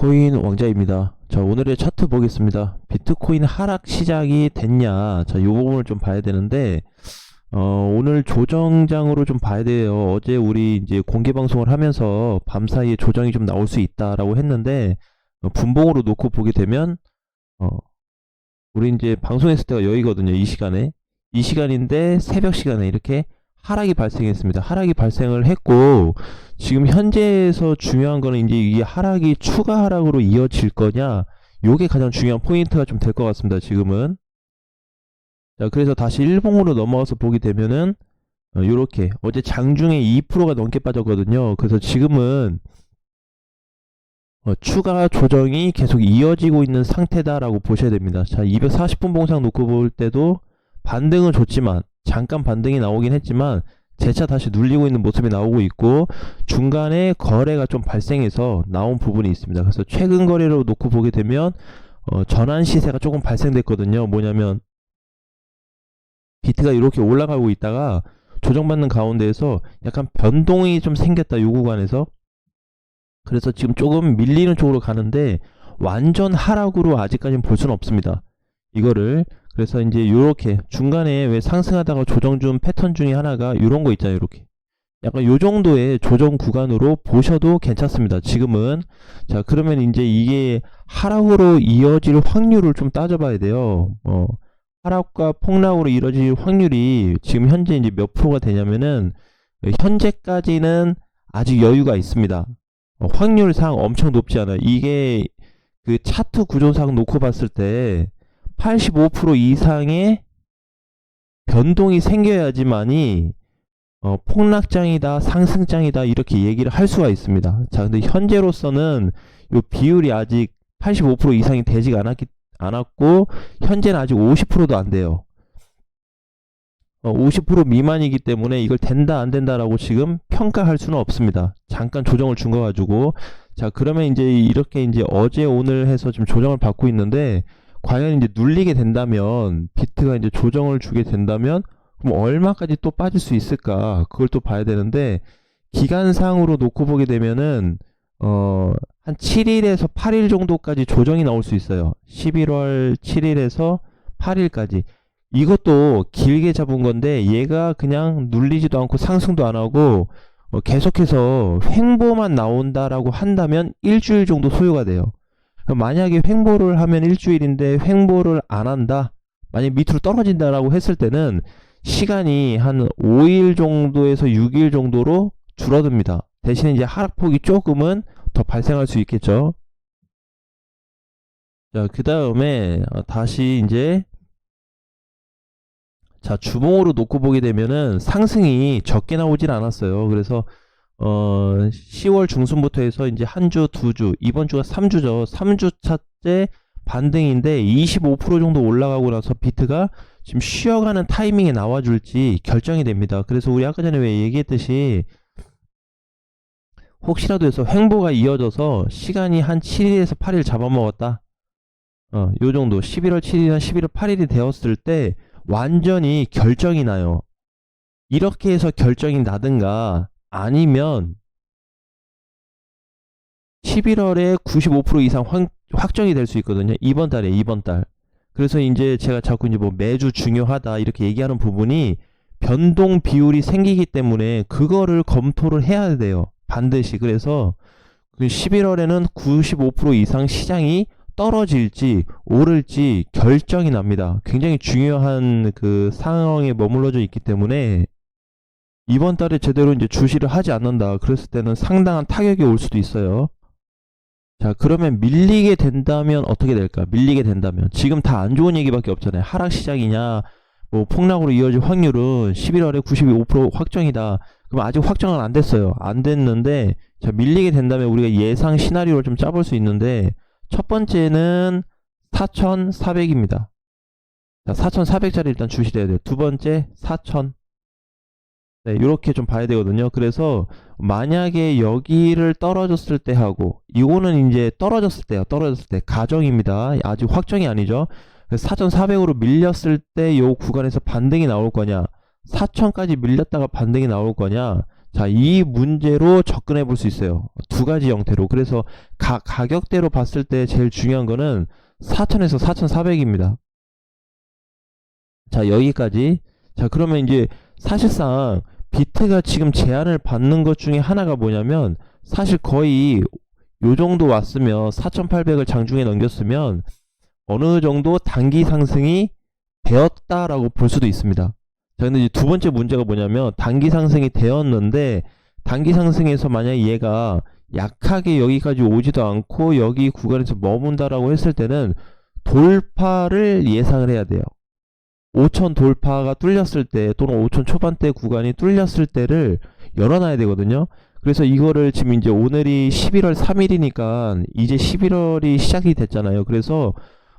비트코인 왕자입니다. 자, 오늘의 차트 보겠습니다. 비트코인 하락 시작이 됐냐? 자, 이 부분을 좀 봐야 되는데, 오늘 조정장으로 좀 봐야 돼요. 어제 우리 이제 공개 방송을 하면서 밤 사이에 조정이 좀 나올 수 있다라고 했는데, 분봉으로 놓고 보게 되면, 어, 우리 이제 방송했을 때가 여기거든요. 이 시간에. 이 시간인데 새벽 시간에 이렇게 하락이 발생했습니다. 하락이 발생을 했고, 지금 현재에서 중요한 거는 이제 이 하락이 추가 하락으로 이어질 거냐, 요게 가장 중요한 포인트가 좀 될 것 같습니다. 지금은. 자, 그래서 다시 일봉으로 넘어가서 보게 되면은 요렇게 어제 장중에 2%가 넘게 빠졌거든요. 그래서 지금은 추가 조정이 계속 이어지고 있는 상태다라고 보셔야 됩니다. 자, 240분 봉상 놓고 볼 때도 반등은 좋지만 잠깐 반등이 나오긴 했지만 재차 다시 눌리고 있는 모습이 나오고 있고, 중간에 거래가 좀 발생해서 나온 부분이 있습니다. 그래서 최근 거래로 놓고 보게 되면 전환 시세가 조금 발생됐거든요. 뭐냐면 비트가 이렇게 올라가고 있다가 조정받는 가운데에서 약간 변동이 좀 생겼다, 요 구간에서. 그래서 지금 조금 밀리는 쪽으로 가는데 완전 하락으로 아직까지는 볼 수는 없습니다. 이거를. 그래서 이제 요렇게 중간에 왜 상승하다가 조정 준 패턴 중에 하나가 요런 거 있잖아요. 이렇게 약간 요 정도의 조정 구간으로 보셔도 괜찮습니다. 지금은. 자, 그러면 이제 이게 하락으로 이어질 확률을 좀 따져봐야 돼요. 하락과 폭락으로 이어질 확률이 지금 현재 이제 몇 프로가 되냐면은, 현재까지는 아직 여유가 있습니다. 확률상 엄청 높지 않아요. 이게 그 차트 구조상 놓고 봤을 때 85% 이상의 변동이 생겨야지만이 폭락장이다, 상승장이다, 이렇게 얘기를 할 수가 있습니다. 자, 근데 현재로서는 이 비율이 아직 85% 이상이 되지 않았고, 현재는 아직 50%도 안 돼요. 50% 미만이기 때문에 이걸 된다 안 된다라고 지금 평가할 수는 없습니다. 잠깐 조정을 준 거 가지고. 자, 그러면 이제 이렇게 이제 어제 오늘 해서 지금 조정을 받고 있는데, 과연 이제 눌리게 된다면, 비트가 이제 조정을 주게 된다면 그럼 얼마까지 또 빠질 수 있을까, 그걸 또 봐야 되는데, 기간상으로 놓고 보게 되면은 한 7일에서 8일 정도까지 조정이 나올 수 있어요. 11월 7일에서 8일까지. 이것도 길게 잡은 건데, 얘가 그냥 눌리지도 않고 상승도 안 하고 계속해서 횡보만 나온다라고 한다면 일주일 정도 소요가 돼요. 만약에 횡보를 하면 일주일인데 횡보를 안 한다, 만약 밑으로 떨어진다라고 했을 때는 시간이 한 5일 정도에서 6일 정도로 줄어듭니다. 대신에 이제 하락폭이 조금은 더 발생할 수 있겠죠. 자, 그 다음에 다시 이제, 자, 주봉으로 놓고 보게 되면은 상승이 적게 나오질 않았어요. 그래서 10월 중순부터 해서 이제 한 주, 두 주, 이번 주가 3주죠. 3주차째 반등인데 25% 정도 올라가고 나서 비트가 지금 쉬어가는 타이밍에 나와줄지 결정이 됩니다. 그래서 우리 아까 전에 왜 얘기했듯이, 혹시라도 해서 횡보가 이어져서 시간이 한 7일에서 8일 잡아먹었다, 요 정도 11월 7일이나 11월 8일이 되었을 때 완전히 결정이 나요. 이렇게 해서 결정이 나든가, 아니면 11월에 95% 이상 확정이 될 수 있거든요. 이번 달에, 이번 달. 그래서 이제 제가 자꾸 이제 뭐 매주 중요하다 이렇게 얘기하는 부분이, 변동 비율이 생기기 때문에 그거를 검토를 해야 돼요. 반드시. 그래서 11월에는 95% 이상 시장이 떨어질지 오를지 결정이 납니다. 굉장히 중요한 그 상황에 머물러져 있기 때문에, 이번 달에 제대로 이제 주시를 하지 않는다 그랬을 때는 상당한 타격이 올 수도 있어요. 자, 그러면 밀리게 된다면 어떻게 될까? 밀리게 된다면 지금 다 안 좋은 얘기밖에 없잖아요. 하락 시장이냐, 뭐 폭락으로 이어질 확률은 11월에 95% 확정이다. 그럼 아직 확정은 안 됐어요. 안 됐는데, 자, 밀리게 된다면 우리가 예상 시나리오를 좀 짜볼 수 있는데, 첫 번째는 4,400입니다. 자, 4,400짜리 일단 주시를 해야 돼요. 두 번째 4,000. 네, 이렇게 좀 봐야 되거든요. 그래서 만약에 여기를 떨어졌을 때 하고, 이거는 이제 떨어졌을 때요. 떨어졌을 때 가정입니다. 아직 확정이 아니죠. 4,400으로 밀렸을 때 요 구간에서 반등이 나올 거냐, 4,000까지 밀렸다가 반등이 나올 거냐. 자, 이 문제로 접근해 볼 수 있어요. 두 가지 형태로. 그래서 가격대로 봤을 때 제일 중요한 거는 4,000에서 4,400입니다. 자, 여기까지. 자, 그러면 이제 사실상 비트가 지금 제한을 받는 것 중에 하나가 뭐냐면, 사실 거의 요 정도 왔으면 4,800을 장중에 넘겼으면 어느 정도 단기 상승이 되었다라고 볼 수도 있습니다. 자, 근데 이제 두 번째 문제가 뭐냐면, 단기 상승이 되었는데 단기 상승에서 만약에 얘가 약하게 여기까지 오지도 않고 여기 구간에서 머문다라고 했을 때는 돌파를 예상을 해야 돼요. 5천 돌파가 뚫렸을 때, 또는 5천 초반대 구간이 뚫렸을 때를 열어놔야 되거든요. 그래서 이거를 지금 이제 오늘이 11월 3일이니까 이제 11월이 시작이 됐잖아요. 그래서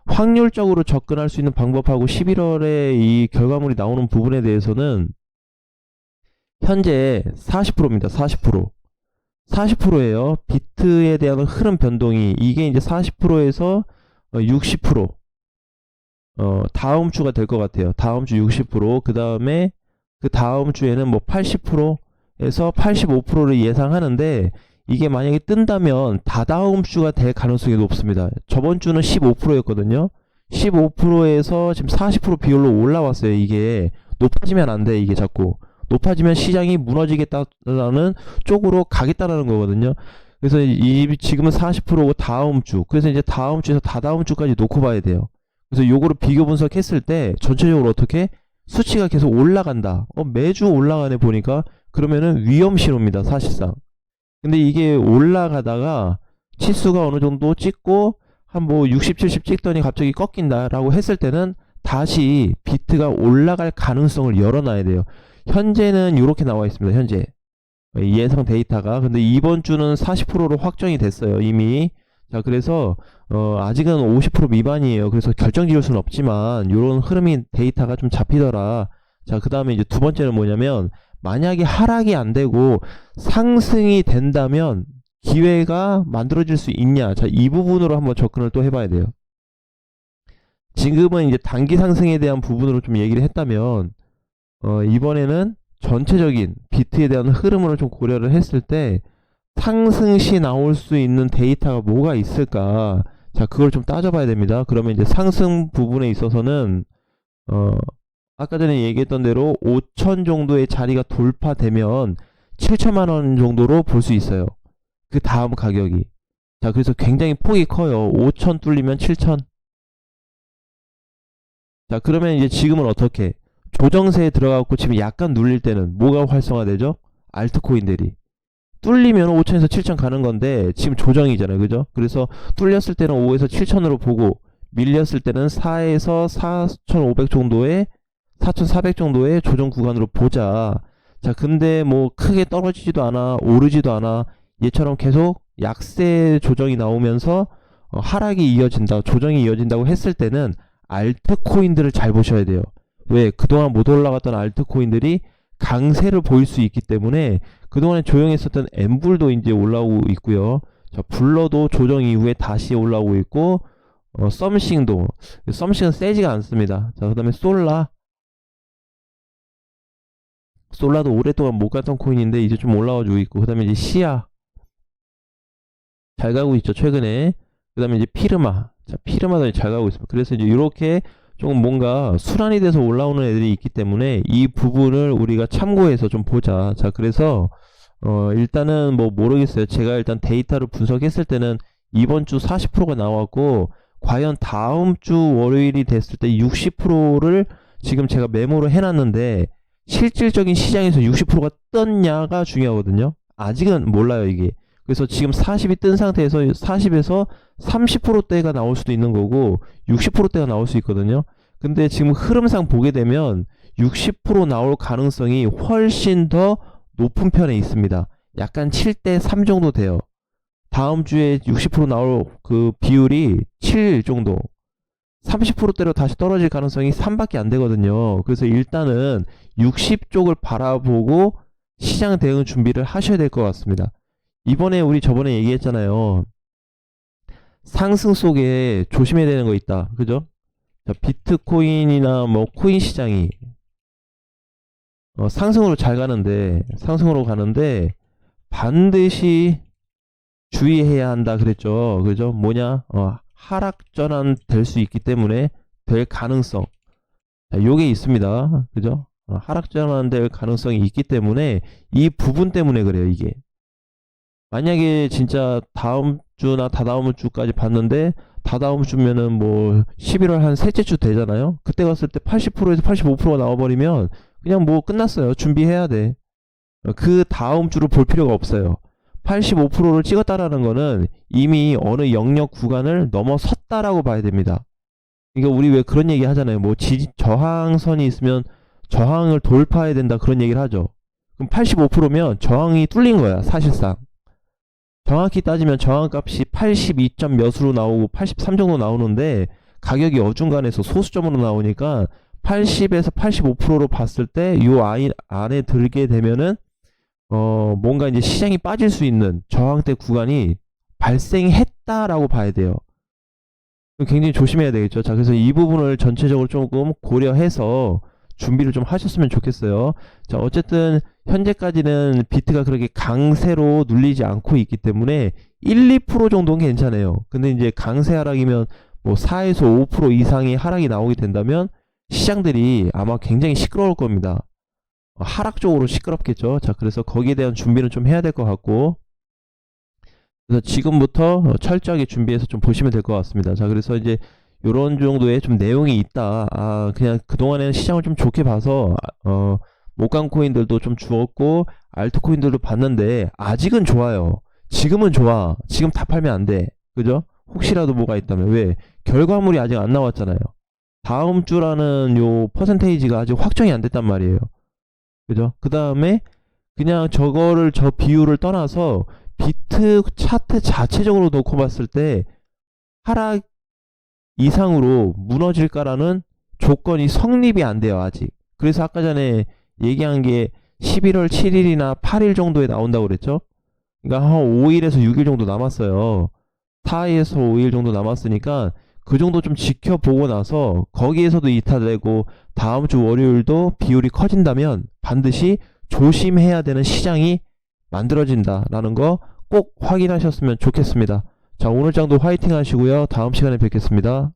확률적으로 접근할 수 있는 방법하고 11월에 이 결과물이 나오는 부분에 대해서는 현재 40%입니다. 40%. 40%예요. 비트에 대한 흐름 변동이, 이게 이제 40%에서 60%, 다음 주가 될 것 같아요. 다음 주 60%, 그 다음에 그 다음 주에는 뭐 80%에서 85%를 예상하는데, 이게 만약에 뜬다면 다다음 주가 될 가능성이 높습니다. 저번 주는 15%였거든요. 15%에서 지금 40% 비율로 올라왔어요. 이게 높아지면 안 돼. 이게 자꾸 높아지면 시장이 무너지겠다라는 쪽으로 가겠다라는 거거든요. 그래서 지금은 40%고 다음 주, 그래서 이제 다음 주에서 다다음 주까지 놓고 봐야 돼요. 그래서 요거를 비교 분석했을 때 전체적으로 어떻게 수치가 계속 올라간다. 매주 올라가네 보니까, 그러면은 위험 신호입니다. 사실상. 근데 이게 올라가다가 치수가 어느 정도 찍고 한 뭐 60, 70 찍더니 갑자기 꺾인다라고 했을 때는 다시 비트가 올라갈 가능성을 열어놔야 돼요. 현재는 이렇게 나와 있습니다. 현재 예상 데이터가. 근데 이번 주는 40%로 확정이 됐어요. 이미. 자, 그래서 아직은 50% 미만이에요. 그래서 결정 지을 수는 없지만 이런 흐름이 데이터가 좀 잡히더라. 자, 그 다음에 이제 두 번째는 뭐냐면, 만약에 하락이 안 되고 상승이 된다면 기회가 만들어질 수 있냐. 자, 이 부분으로 한번 접근을 또 해봐야 돼요. 지금은 이제 단기 상승에 대한 부분으로 좀 얘기를 했다면, 이번에는 전체적인 비트에 대한 흐름으로 좀 고려를 했을 때 상승 시 나올 수 있는 데이터가 뭐가 있을까? 자, 그걸 좀 따져봐야 됩니다. 그러면 이제 상승 부분에 있어서는 아까 전에 얘기했던 대로 5천 정도의 자리가 돌파되면 7천만 원 정도로 볼 수 있어요. 그 다음 가격이. 자, 그래서 굉장히 폭이 커요. 5천 뚫리면 7천. 자, 그러면 이제 지금은 어떻게? 조정세에 들어가고 지금 약간 눌릴 때는 뭐가 활성화되죠? 알트코인들이. 뚫리면 5천에서 7천 가는 건데 지금 조정이잖아요. 그죠? 그래서 뚫렸을 때는 5에서 7천으로 보고, 밀렸을 때는 4에서 4,500 정도의, 4,400 정도의 조정 구간으로 보자. 자, 근데 뭐 크게 떨어지지도 않아, 오르지도 않아. 얘처럼 계속 약세 조정이 나오면서 하락이 이어진다, 조정이 이어진다고 했을 때는 알트코인들을 잘 보셔야 돼요. 왜? 그동안 못 올라갔던 알트코인들이 강세를 보일 수 있기 때문에. 그동안에 조용했었던 엠블도 이제 올라오고 있고요. 자, 블러도 조정 이후에 다시 올라오고 있고, 썸싱은 세지가 않습니다. 자, 그 다음에 솔라도 오랫동안 못 갔던 코인인데 이제 좀 올라와주고 있고, 그 다음에 이제 시아 잘 가고 있죠, 최근에. 그 다음에 이제 피르마. 자, 피르마도 잘 가고 있습니다. 그래서 이제 이렇게 조금 뭔가 순환이 돼서 올라오는 애들이 있기 때문에 이 부분을 우리가 참고해서 좀 보자. 자, 그래서 일단은 뭐 모르겠어요. 제가 일단 데이터를 분석했을 때는 이번 주 40%가 나왔고, 과연 다음 주 월요일이 됐을 때 60%를 지금 제가 메모를 해놨는데, 실질적인 시장에서 60%가 떴냐가 중요하거든요. 아직은 몰라요, 이게. 그래서 지금 40이 뜬 상태에서 40에서 30%대가 나올 수도 있는 거고 60%대가 나올 수 있거든요. 근데 지금 흐름상 보게 되면 60% 나올 가능성이 훨씬 더 높은 편에 있습니다. 약간 7대 3 정도 돼요. 다음 주에 60% 나올 그 비율이 7 정도. 30%대로 다시 떨어질 가능성이 3밖에 안 되거든요. 그래서 일단은 60 쪽을 바라보고 시장 대응 준비를 하셔야 될 것 같습니다. 이번에 우리 저번에 얘기했잖아요. 상승 속에 조심해야 되는 거 있다. 그죠? 자, 비트코인이나 뭐 코인 시장이 상승으로 잘 가는데, 상승으로 가는데, 반드시 주의해야 한다 그랬죠. 그죠? 뭐냐? 하락 전환 될 수 있기 때문에 될 가능성. 자, 요게 있습니다. 그죠? 하락 전환 될 가능성이 있기 때문에 이 부분 때문에 그래요, 이게. 만약에 진짜 다음 주나 다다음 주까지 봤는데 다다음 주면은 뭐 11월 한 셋째 주 되잖아요. 그때 갔을 때 80%에서 85%가 나와버리면 그냥 뭐 끝났어요. 준비해야 돼. 그 다음 주를 볼 필요가 없어요. 85%를 찍었다라는 거는 이미 어느 영역 구간을 넘어섰다라고 봐야 됩니다. 그러니까 우리 왜 그런 얘기 하잖아요. 뭐 저항선이 있으면 저항을 돌파해야 된다 그런 얘기를 하죠. 그럼 85%면 저항이 뚫린 거야, 사실상. 정확히 따지면 저항값이 82점 몇으로 나오고 83 정도 나오는데 가격이 어중간해서 소수점으로 나오니까 80에서 85%로 봤을 때 요 안에 들게 되면은 뭔가 이제 시장이 빠질 수 있는 저항대 구간이 발생했다라고 봐야 돼요. 굉장히 조심해야 되겠죠. 자, 그래서 이 부분을 전체적으로 조금 고려해서 준비를 좀 하셨으면 좋겠어요. 자, 어쨌든 현재까지는 비트가 그렇게 강세로 눌리지 않고 있기 때문에 1, 2% 정도는 괜찮아요. 근데 이제 강세 하락이면 뭐 4에서 5% 이상의 하락이 나오게 된다면 시장들이 아마 굉장히 시끄러울 겁니다. 하락 쪽으로 시끄럽겠죠. 자, 그래서 거기에 대한 준비는 좀 해야 될 것 같고, 그래서 지금부터 철저하게 준비해서 좀 보시면 될 것 같습니다. 자, 그래서 이제 요런 정도의 좀 내용이 있다. 그냥 그동안에는 시장을 좀 좋게 봐서, 못간 코인들도 좀 주었고, 알트 코인들도 봤는데, 아직은 좋아요. 지금은 좋아. 지금 다 팔면 안 돼. 그죠? 혹시라도 뭐가 있다면. 왜? 결과물이 아직 안 나왔잖아요. 다음 주라는 요 퍼센테이지가 아직 확정이 안 됐단 말이에요. 그죠? 그 다음에 그냥 저 비율을 떠나서 비트 차트 자체적으로 놓고 봤을 때 하락 이상으로 무너질까라는 조건이 성립이 안 돼요, 아직. 그래서 아까 전에 얘기한 게 11월 7일이나 8일 정도에 나온다고 그랬죠? 그러니까 한 5일에서 6일 정도 남았어요. 4일에서 5일 정도 남았으니까 그 정도 좀 지켜보고 나서 거기에서도 이탈되고 다음 주 월요일도 비율이 커진다면 반드시 조심해야 되는 시장이 만들어진다라는 거 꼭 확인하셨으면 좋겠습니다. 자, 오늘 장도 화이팅 하시고요. 다음 시간에 뵙겠습니다.